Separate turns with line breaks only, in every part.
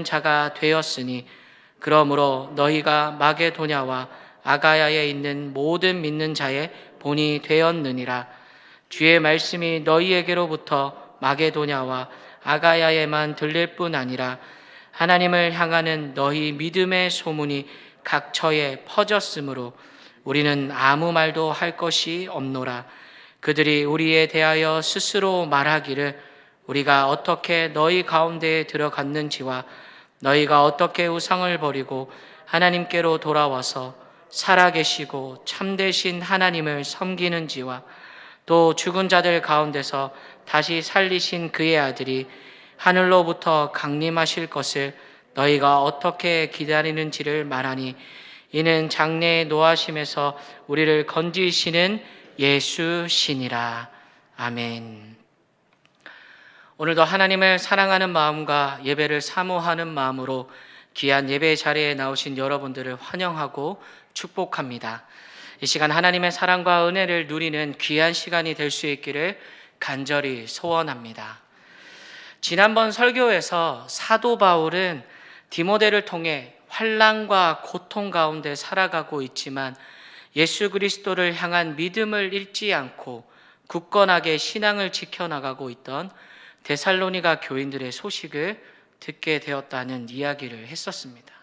자가 되었으니 그러므로 너희가 마게도냐와 아가야에 있는 모든 믿는 자의 본이 되었느니라. 주의 말씀이 너희에게로부터 마게도냐와 아가야에만 들릴 뿐 아니라 하나님을 향하는 너희 믿음의 소문이 각처에 퍼졌으므로 우리는 아무 말도 할 것이 없노라. 그들이 우리에 대하여 스스로 말하기를 우리가 어떻게 너희 가운데에 들어갔는지와 너희가 어떻게 우상을 버리고 하나님께로 돌아와서 살아계시고 참되신 하나님을 섬기는지와 또 죽은 자들 가운데서 다시 살리신 그의 아들이 하늘로부터 강림하실 것을 너희가 어떻게 기다리는지를 말하니 이는 장래의 노하심에서 우리를 건지시는 예수시니라. 아멘. 오늘도 하나님을 사랑하는 마음과 예배를 사모하는 마음으로 귀한 예배 자리에 나오신 여러분들을 환영하고 축복합니다. 이 시간 하나님의 사랑과 은혜를 누리는 귀한 시간이 될 수 있기를 간절히 소원합니다. 지난번 설교에서 사도 바울은 디모데를 통해 환난과 고통 가운데 살아가고 있지만 예수 그리스도를 향한 믿음을 잃지 않고 굳건하게 신앙을 지켜나가고 있던 데살로니가 교인들의 소식을 듣게 되었다는 이야기를 했었습니다.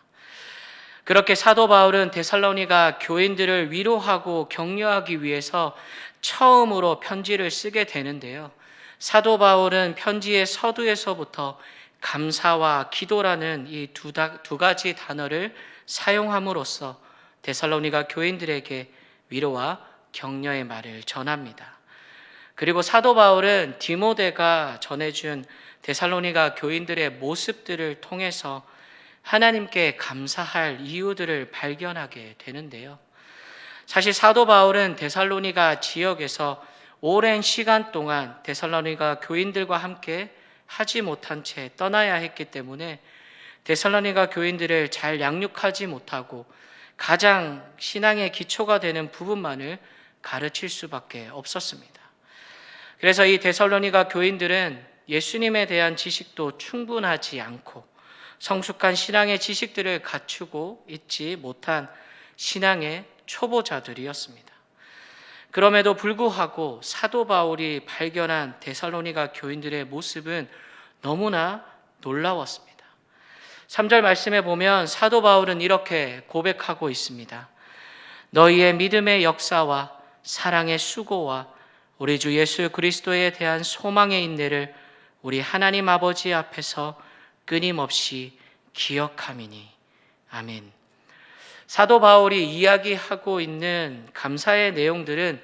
그렇게 사도 바울은 데살로니가 교인들을 위로하고 격려하기 위해서 처음으로 편지를 쓰게 되는데요. 사도 바울은 편지의 서두에서부터 감사와 기도라는 이 두 가지 단어를 사용함으로써 데살로니가 교인들에게 위로와 격려의 말을 전합니다. 그리고 사도 바울은 디모데가 전해준 데살로니가 교인들의 모습들을 통해서 하나님께 감사할 이유들을 발견하게 되는데요. 사실 사도 바울은 데살로니가 지역에서 오랜 시간 동안 데살로니가 교인들과 함께 하지 못한 채 떠나야 했기 때문에 데살로니가 교인들을 잘 양육하지 못하고 가장 신앙의 기초가 되는 부분만을 가르칠 수밖에 없었습니다. 그래서 이 데살로니가 교인들은 예수님에 대한 지식도 충분하지 않고 성숙한 신앙의 지식들을 갖추고 있지 못한 신앙의 초보자들이었습니다. 그럼에도 불구하고 사도 바울이 발견한 데살로니가 교인들의 모습은 너무나 놀라웠습니다. 3절 말씀에 보면 사도 바울은 이렇게 고백하고 있습니다. 너희의 믿음의 역사와 사랑의 수고와 우리 주 예수 그리스도에 대한 소망의 인내를 우리 하나님 아버지 앞에서 끊임없이 기억함이니. 아멘. 사도 바울이 이야기하고 있는 감사의 내용들은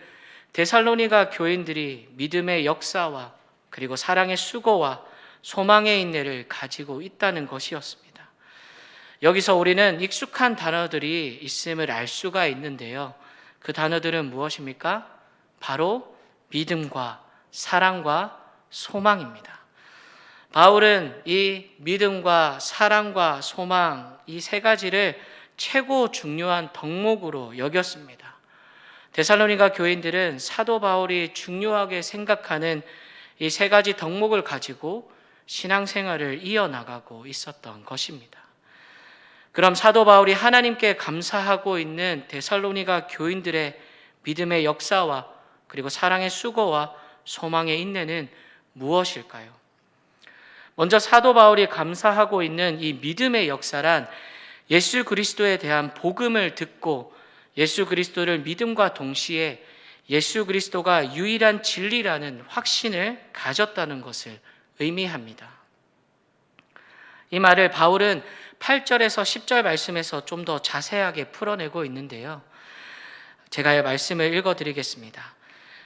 데살로니가 교인들이 믿음의 역사와 그리고 사랑의 수고와 소망의 인내를 가지고 있다는 것이었습니다. 여기서 우리는 익숙한 단어들이 있음을 알 수가 있는데요. 그 단어들은 무엇입니까? 바로 믿음과 사랑과 소망입니다. 바울은 이 믿음과 사랑과 소망 이 세 가지를 최고 중요한 덕목으로 여겼습니다. 데살로니가 교인들은 사도 바울이 중요하게 생각하는 이 세 가지 덕목을 가지고 신앙생활을 이어나가고 있었던 것입니다. 그럼 사도 바울이 하나님께 감사하고 있는 데살로니가 교인들의 믿음의 역사와 그리고 사랑의 수고와 소망의 인내는 무엇일까요? 먼저 사도 바울이 감사하고 있는 이 믿음의 역사란 예수 그리스도에 대한 복음을 듣고 예수 그리스도를 믿음과 동시에 예수 그리스도가 유일한 진리라는 확신을 가졌다는 것을 의미합니다. 이 말을 바울은 8절에서 10절 말씀에서 좀 더 자세하게 풀어내고 있는데요. 제가 말씀을 읽어드리겠습니다.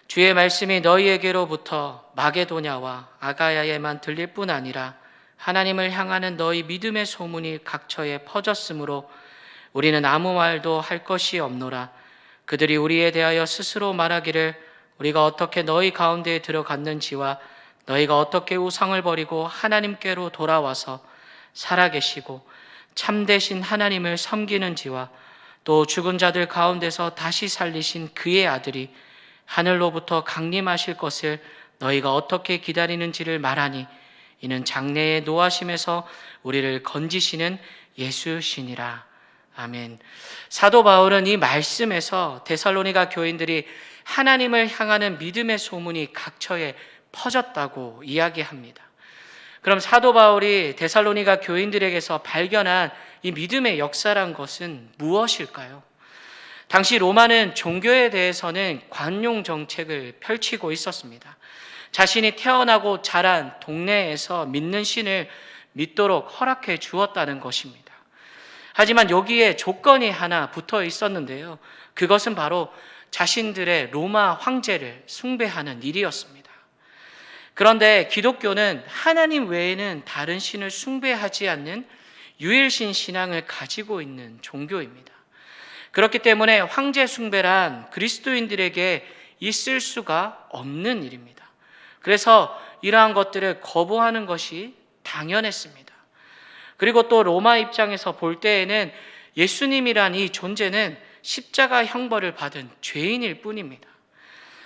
주의 말씀이 너희에게로부터 마게도냐와 아가야에만 들릴 뿐 아니라 하나님을 향하는 너희 믿음의 소문이 각처에 퍼졌으므로 우리는 아무 말도 할 것이 없노라. 그들이 우리에 대하여 스스로 말하기를 우리가 어떻게 너희 가운데에 들어갔는지와 너희가 어떻게 우상을 버리고 하나님께로 돌아와서 살아계시고 참되신 하나님을 섬기는지와 또 죽은 자들 가운데서 다시 살리신 그의 아들이 하늘로부터 강림하실 것을 너희가 어떻게 기다리는지를 말하니 이는 장래의 노하심에서 우리를 건지시는 예수시니라. 아멘. 사도 바울은 이 말씀에서 데살로니가 교인들이 하나님을 향하는 믿음의 소문이 각처에 퍼졌다고 이야기합니다. 그럼 사도 바울이 데살로니가 교인들에게서 발견한 이 믿음의 역사란 것은 무엇일까요? 당시 로마는 종교에 대해서는 관용 정책을 펼치고 있었습니다. 자신이 태어나고 자란 동네에서 믿는 신을 믿도록 허락해 주었다는 것입니다. 하지만 여기에 조건이 하나 붙어 있었는데요. 그것은 바로 자신들의 로마 황제를 숭배하는 일이었습니다. 그런데 기독교는 하나님 외에는 다른 신을 숭배하지 않는 유일신 신앙을 가지고 있는 종교입니다. 그렇기 때문에 황제 숭배란 그리스도인들에게 있을 수가 없는 일입니다. 그래서 이러한 것들을 거부하는 것이 당연했습니다. 그리고 또 로마 입장에서 볼 때에는 예수님이란 이 존재는 십자가 형벌을 받은 죄인일 뿐입니다.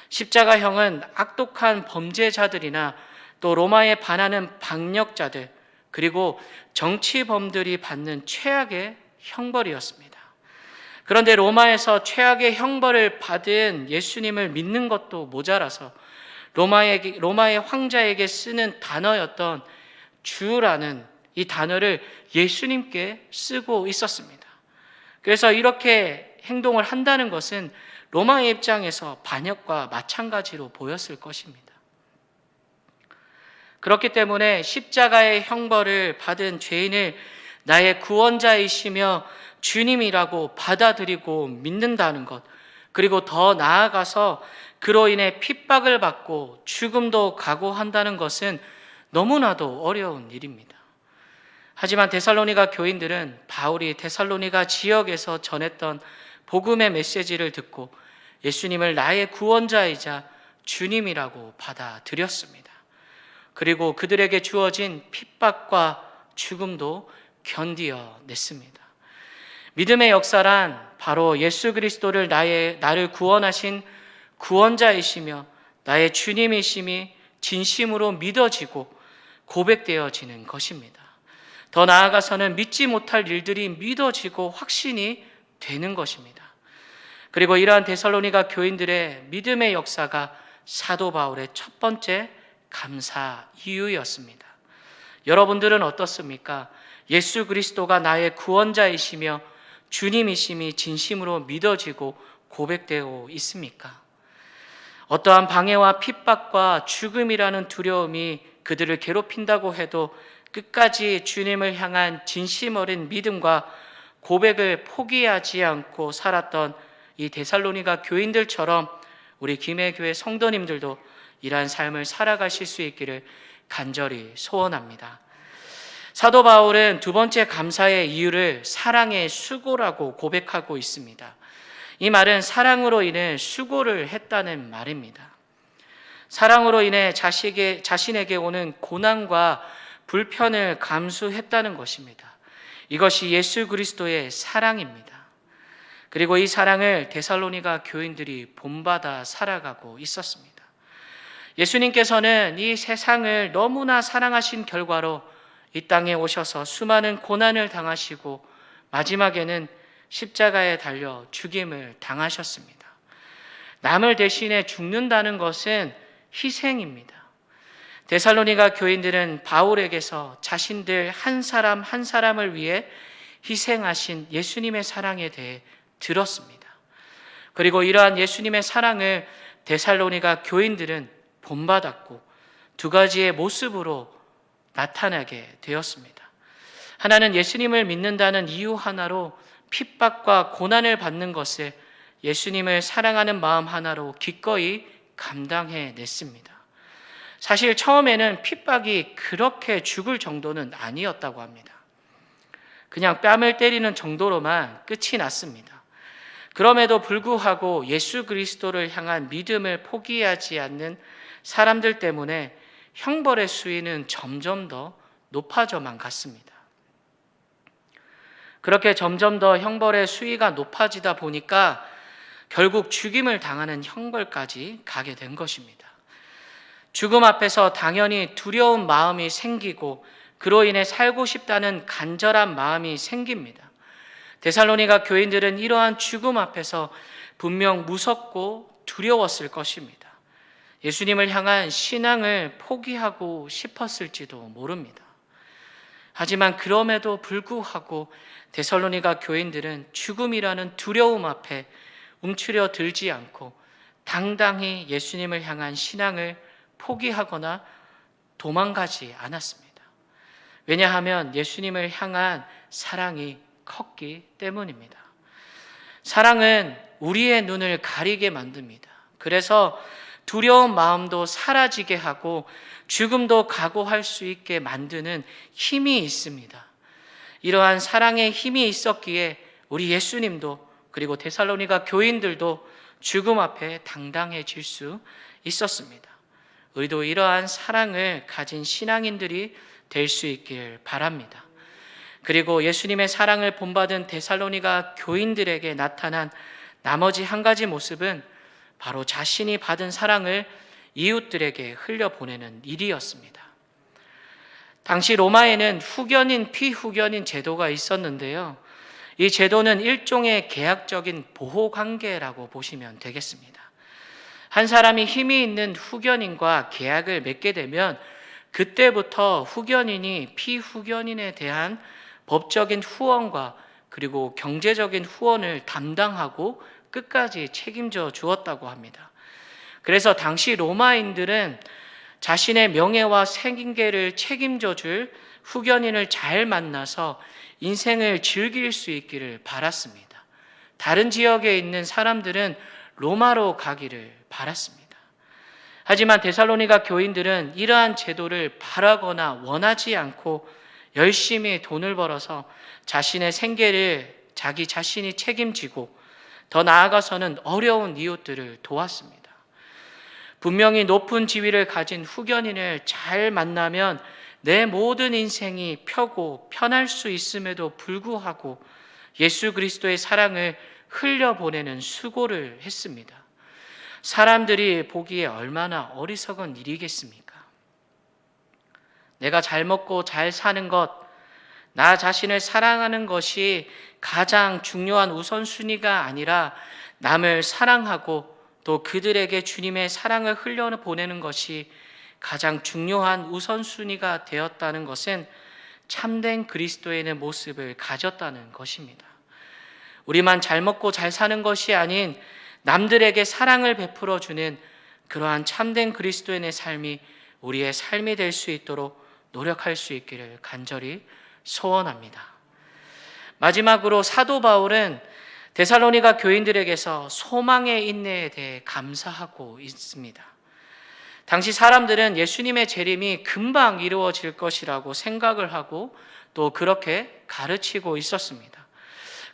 십자가형은 악독한 범죄자들이나 또 로마에 반하는 반역자들 그리고 정치범들이 받는 최악의 형벌이었습니다. 그런데 로마에서 최악의 형벌을 받은 예수님을 믿는 것도 모자라서 로마의 황자에게 쓰는 단어였던 주라는 이 단어를 예수님께 쓰고 있었습니다. 그래서 이렇게 행동을 한다는 것은 로마의 입장에서 반역과 마찬가지로 보였을 것입니다. 그렇기 때문에 십자가의 형벌을 받은 죄인을 나의 구원자이시며 주님이라고 받아들이고 믿는다는 것, 그리고 더 나아가서 그로 인해 핍박을 받고 죽음도 각오한다는 것은 너무나도 어려운 일입니다. 하지만 데살로니가 교인들은 바울이 데살로니가 지역에서 전했던 복음의 메시지를 듣고 예수님을 나의 구원자이자 주님이라고 받아들였습니다. 그리고 그들에게 주어진 핍박과 죽음도 견디어냈습니다. 믿음의 역사란 바로 예수 그리스도를 나를 구원하신 구원자이시며 나의 주님이심이 진심으로 믿어지고 고백되어지는 것입니다. 더 나아가서는 믿지 못할 일들이 믿어지고 확신이 되는 것입니다. 그리고 이러한 데살로니가 교인들의 믿음의 역사가 사도 바울의 첫 번째 감사 이유였습니다. 여러분들은 어떻습니까? 예수 그리스도가 나의 구원자이시며 주님이심이 진심으로 믿어지고 고백되어 있습니까? 어떠한 방해와 핍박과 죽음이라는 두려움이 그들을 괴롭힌다고 해도 끝까지 주님을 향한 진심 어린 믿음과 고백을 포기하지 않고 살았던 이 데살로니가 교인들처럼 우리 김해교회 성도님들도 이러한 삶을 살아가실 수 있기를 간절히 소원합니다. 사도 바울은 두 번째 감사의 이유를 사랑의 수고라고 고백하고 있습니다. 이 말은 사랑으로 인해 수고를 했다는 말입니다. 사랑으로 인해 자신에게 오는 고난과 불편을 감수했다는 것입니다. 이것이 예수 그리스도의 사랑입니다. 그리고 이 사랑을 데살로니가 교인들이 본받아 살아가고 있었습니다. 예수님께서는 이 세상을 너무나 사랑하신 결과로 이 땅에 오셔서 수많은 고난을 당하시고 마지막에는 십자가에 달려 죽임을 당하셨습니다. 남을 대신해 죽는다는 것은 희생입니다. 데살로니가 교인들은 바울에게서 자신들 한 사람 한 사람을 위해 희생하신 예수님의 사랑에 대해 들었습니다. 그리고 이러한 예수님의 사랑을 데살로니가 교인들은 본받았고 두 가지의 모습으로 나타나게 되었습니다. 하나는 예수님을 믿는다는 이유 하나로 핍박과 고난을 받는 것을 예수님을 사랑하는 마음 하나로 기꺼이 감당해냈습니다. 사실 처음에는 핍박이 그렇게 죽을 정도는 아니었다고 합니다. 그냥 뺨을 때리는 정도로만 끝이 났습니다. 그럼에도 불구하고 예수 그리스도를 향한 믿음을 포기하지 않는 사람들 때문에 형벌의 수위는 점점 더 높아져만 갔습니다. 그렇게 점점 더 형벌의 수위가 높아지다 보니까 결국 죽임을 당하는 형벌까지 가게 된 것입니다. 죽음 앞에서 당연히 두려운 마음이 생기고 그로 인해 살고 싶다는 간절한 마음이 생깁니다. 데살로니가 교인들은 이러한 죽음 앞에서 분명 무섭고 두려웠을 것입니다. 예수님을 향한 신앙을 포기하고 싶었을지도 모릅니다. 하지만 그럼에도 불구하고 데살로니가 교인들은 죽음이라는 두려움 앞에 움츠려 들지 않고 당당히 예수님을 향한 신앙을 포기하거나 도망가지 않았습니다. 왜냐하면 예수님을 향한 사랑이 컸기 때문입니다. 사랑은 우리의 눈을 가리게 만듭니다. 그래서 두려운 마음도 사라지게 하고 죽음도 각오할 수 있게 만드는 힘이 있습니다. 이러한 사랑의 힘이 있었기에 우리 예수님도 그리고 데살로니가 교인들도 죽음 앞에 당당해질 수 있었습니다. 우리도 이러한 사랑을 가진 신앙인들이 될 수 있길 바랍니다. 그리고 예수님의 사랑을 본받은 데살로니가 교인들에게 나타난 나머지 한 가지 모습은 바로 자신이 받은 사랑을 이웃들에게 흘려보내는 일이었습니다. 당시 로마에는 후견인, 피후견인 제도가 있었는데요. 이 제도는 일종의 계약적인 보호관계라고 보시면 되겠습니다. 한 사람이 힘이 있는 후견인과 계약을 맺게 되면 그때부터 후견인이 피후견인에 대한 법적인 후원과 그리고 경제적인 후원을 담당하고 끝까지 책임져 주었다고 합니다. 그래서 당시 로마인들은 자신의 명예와 생계를 책임져 줄 후견인을 잘 만나서 인생을 즐길 수 있기를 바랐습니다. 다른 지역에 있는 사람들은 로마로 가기를 바랐습니다. 하지만 데살로니가 교인들은 이러한 제도를 바라거나 원하지 않고 열심히 돈을 벌어서 자신의 생계를 자기 자신이 책임지고 더 나아가서는 어려운 이웃들을 도왔습니다. 분명히 높은 지위를 가진 후견인을 잘 만나면 내 모든 인생이 펴고 편할 수 있음에도 불구하고 예수 그리스도의 사랑을 흘려보내는 수고를 했습니다. 사람들이 보기에 얼마나 어리석은 일이겠습니까? 내가 잘 먹고 잘 사는 것, 나 자신을 사랑하는 것이 가장 중요한 우선순위가 아니라 남을 사랑하고 또 그들에게 주님의 사랑을 흘려보내는 것이 가장 중요한 우선순위가 되었다는 것은 참된 그리스도인의 모습을 가졌다는 것입니다. 우리만 잘 먹고 잘 사는 것이 아닌 남들에게 사랑을 베풀어 주는 그러한 참된 그리스도인의 삶이 우리의 삶이 될 수 있도록 노력할 수 있기를 간절히 소원합니다. 마지막으로 사도 바울은 데살로니가 교인들에게서 소망의 인내에 대해 감사하고 있습니다. 당시 사람들은 예수님의 재림이 금방 이루어질 것이라고 생각을 하고 또 그렇게 가르치고 있었습니다.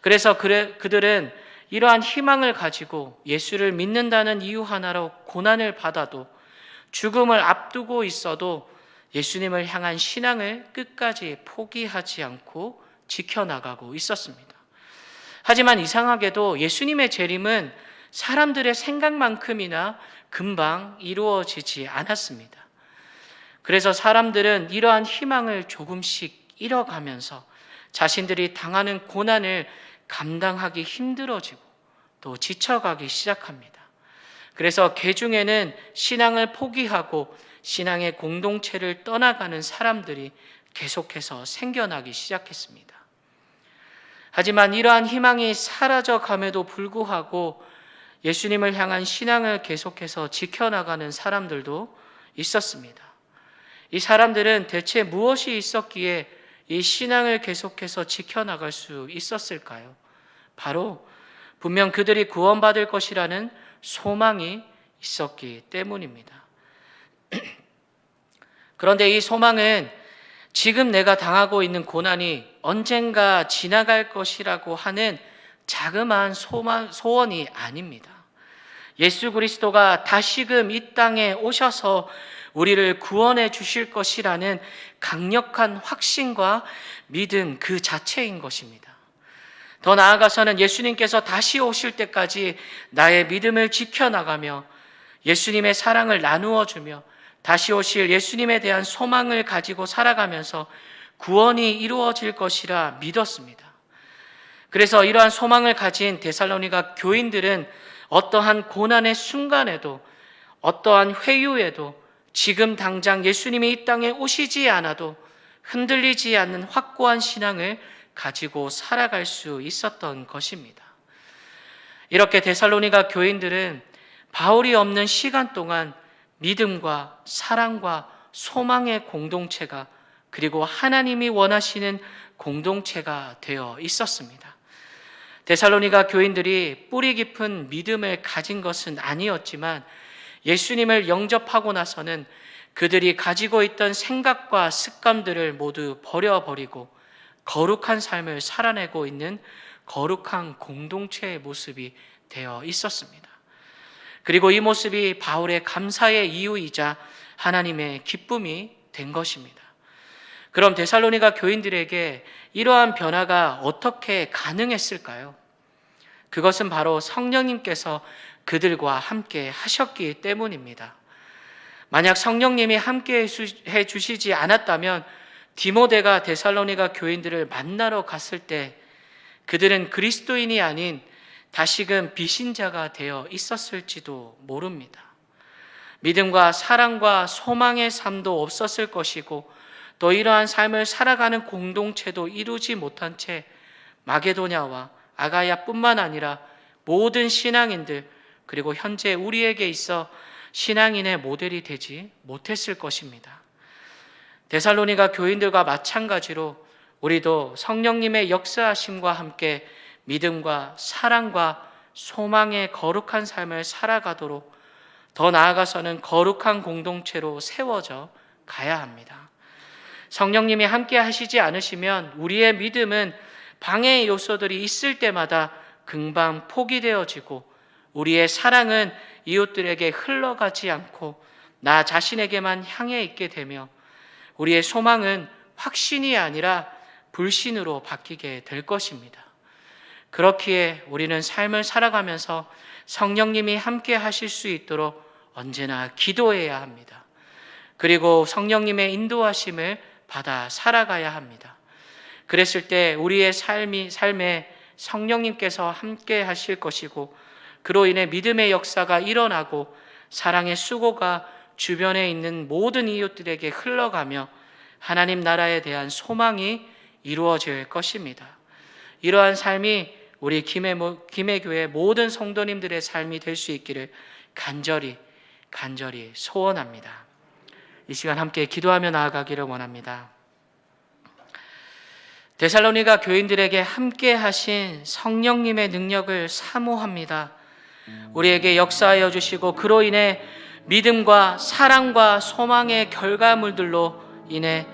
그래서 그들은 이러한 희망을 가지고 예수를 믿는다는 이유 하나로 고난을 받아도 죽음을 앞두고 있어도 예수님을 향한 신앙을 끝까지 포기하지 않고 지켜나가고 있었습니다. 하지만 이상하게도 예수님의 재림은 사람들의 생각만큼이나 금방 이루어지지 않았습니다. 그래서 사람들은 이러한 희망을 조금씩 잃어가면서 자신들이 당하는 고난을 감당하기 힘들어지고 또 지쳐가기 시작합니다. 그래서 개중에는 신앙을 포기하고 신앙의 공동체를 떠나가는 사람들이 계속해서 생겨나기 시작했습니다. 하지만 이러한 희망이 사라져감에도 불구하고 예수님을 향한 신앙을 계속해서 지켜나가는 사람들도 있었습니다. 이 사람들은 대체 무엇이 있었기에 이 신앙을 계속해서 지켜나갈 수 있었을까요? 바로 분명 그들이 구원받을 것이라는 소망이 있었기 때문입니다. 그런데 이 소망은 지금 내가 당하고 있는 고난이 언젠가 지나갈 것이라고 하는 자그마한 소원이 아닙니다. 예수 그리스도가 다시금 이 땅에 오셔서 우리를 구원해 주실 것이라는 강력한 확신과 믿음 그 자체인 것입니다. 더 나아가서는 예수님께서 다시 오실 때까지 나의 믿음을 지켜나가며 예수님의 사랑을 나누어 주며 다시 오실 예수님에 대한 소망을 가지고 살아가면서 구원이 이루어질 것이라 믿었습니다. 그래서 이러한 소망을 가진 데살로니가 교인들은 어떠한 고난의 순간에도, 어떠한 회유에도, 지금 당장 예수님이 이 땅에 오시지 않아도 흔들리지 않는 확고한 신앙을 가지고 살아갈 수 있었던 것입니다. 이렇게 데살로니가 교인들은 바울이 없는 시간 동안 믿음과 사랑과 소망의 공동체가, 그리고 하나님이 원하시는 공동체가 되어 있었습니다. 데살로니가 교인들이 뿌리 깊은 믿음을 가진 것은 아니었지만 예수님을 영접하고 나서는 그들이 가지고 있던 생각과 습관들을 모두 버려버리고 거룩한 삶을 살아내고 있는 거룩한 공동체의 모습이 되어 있었습니다. 그리고 이 모습이 바울의 감사의 이유이자 하나님의 기쁨이 된 것입니다. 그럼 데살로니가 교인들에게 이러한 변화가 어떻게 가능했을까요? 그것은 바로 성령님께서 그들과 함께 하셨기 때문입니다. 만약 성령님이 함께 해주시지 않았다면 디모데가 데살로니가 교인들을 만나러 갔을 때 그들은 그리스도인이 아닌 다시금 비신자가 되어 있었을지도 모릅니다. 믿음과 사랑과 소망의 삶도 없었을 것이고 또 이러한 삶을 살아가는 공동체도 이루지 못한 채 마게도냐와 아가야뿐만 아니라 모든 신앙인들, 그리고 현재 우리에게 있어 신앙인의 모델이 되지 못했을 것입니다. 데살로니가 교인들과 마찬가지로 우리도 성령님의 역사하심과 함께 믿음과 사랑과 소망의 거룩한 삶을 살아가도록, 더 나아가서는 거룩한 공동체로 세워져 가야 합니다. 성령님이 함께 하시지 않으시면 우리의 믿음은 방해의 요소들이 있을 때마다 금방 포기되어지고 우리의 사랑은 이웃들에게 흘러가지 않고 나 자신에게만 향해 있게 되며 우리의 소망은 확신이 아니라 불신으로 바뀌게 될 것입니다. 그렇기에 우리는 삶을 살아가면서 성령님이 함께 하실 수 있도록 언제나 기도해야 합니다. 그리고 성령님의 인도하심을 받아 살아가야 합니다. 그랬을 때 우리의 삶에 성령님께서 함께 하실 것이고 그로 인해 믿음의 역사가 일어나고 사랑의 수고가 주변에 있는 모든 이웃들에게 흘러가며 하나님 나라에 대한 소망이 이루어질 것입니다. 이러한 삶이 우리 김해교회 모든 성도님들의 삶이 될 수 있기를 간절히 소원합니다. 이 시간 함께 기도하며 나아가기를 원합니다. 데살로니가 교인들에게 함께 하신 성령님의 능력을 사모합니다. 우리에게 역사하여 주시고 그로 인해 믿음과 사랑과 소망의 결과물들로 인해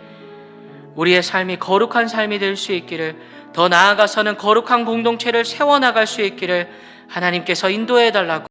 우리의 삶이 거룩한 삶이 될 수 있기를, 더 나아가서는 거룩한 공동체를 세워나갈 수 있기를 하나님께서 인도해 달라고